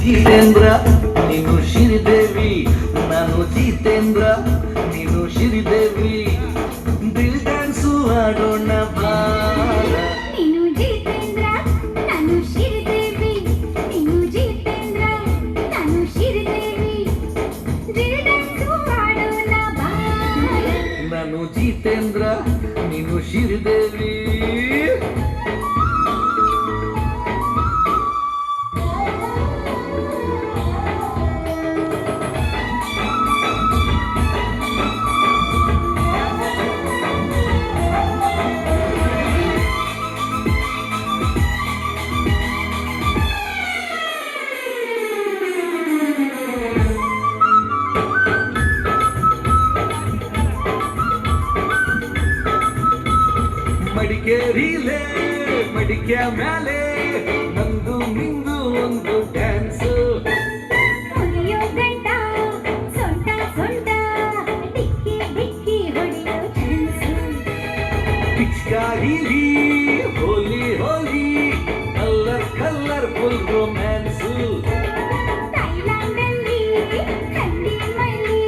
ಜಿತೇಂದ್ರ ನೀನು ಶ್ರೀದೇವಿ, ನಾನು ಜಿತೇಂದ್ರ ನೀನು ಶ್ರೀದೇವಿ, ದಿಲ್ ಡ್ಯಾನ್ಸು ಆಡೋಣ ಬಾ. ನೀನು ಜಿತೇಂದ್ರ ನಾನು ಶ್ರೀದೇವಿ, ನೀನು ಜಿತೇಂದ್ರ ನಾನು ಶ್ರೀದೇವಿ, ದಿಲ್ ಡ್ಯಾನ್ಸು ಆಡೋಣ ಬಾ. ನಾನು ಜಿತೇಂದ್ರ ನೀನು ಶ್ರೀದೇವಿ. ಮಡಿಕೇರಿಲೇ ಮಡಿಕೆ ಮ್ಯಾಲೆ ನಂದು ನಿಂದು ಒಂದು ಡ್ಯಾನ್ಸ್. ಹೊಡೆಯೋ ಗಂಟ ಸೊಂಟ ಸೊಂಟ ಡಿಕ್ಕಿ ಡಿಕ್ಕಿ ಹೊಡೆಯೋ ಚಾನ್ಸು. ಪಿಚ್ಕಾರಿಲಿ ಹೋಲಿ ಹೋಲಿ ಕಲ್ಲರ್ ಕಲ್ಲರ್ಫುಲ್ ರೊಮ್ಯಾನ್ಸು. ಥೈಲ್ಯಾಂಡಲ್ಲಿ ಕಲ್ಲಿ ಮಲ್ಲಿ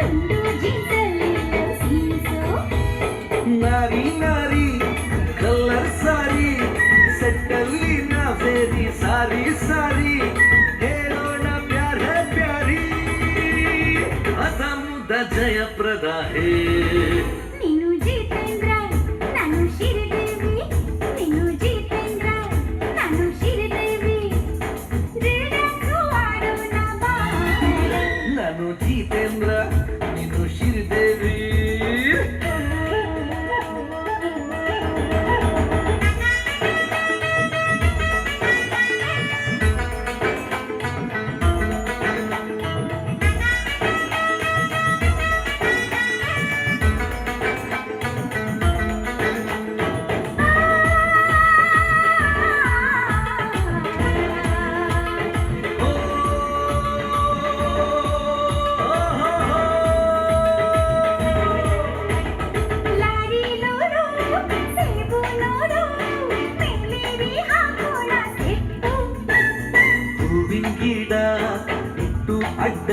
ತುಂಡು ಜೀನ್ಸಲ್ಲಿ ಸೀಸು. ನಾರಿ ನಾರಿ ಕಲ್ಲರ್ ಸಾರಿ ಸೆಟ್ಟಲ್ಲಿ ನಾ ಬೇರಿ ಸಾರಿ ಸಾರಿ ಹೇಳೋಣ ಪ್ಯಾರ ಪ್ಯಾರಿ ಅಸಮುದ ಜಯಪ್ರದ ಹೇ. ನೀನು ಜಿತೇಂದ್ರ ನಾನು ಶ್ರೀದೇವಿ, ನೀನು ಜಿತೇಂದ್ರ ನಾನು ಶ್ರೀದೇವಿ, ದಿಲ್ ಡ್ಯಾನ್ಸು ಆಡೋಣ ಬಾ. ನಾನು ಜಿತೇಂದ್ರ ನೀನು ಶ್ರೀದೇವಿ. ಲಾರಿ ಲೋಡು ಸೇಬು ನೋಡು ಮೇಲೇರಿ ಹಾಕೋಣ ಸೆಟ್ಟು. ಹೂವಿನ ಗಿಡ ಇಟ್ಟು ಅಡ್ಡ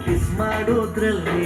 ಕಿಸ್ ಮಾಡೋದ್ರಲ್ಲಿ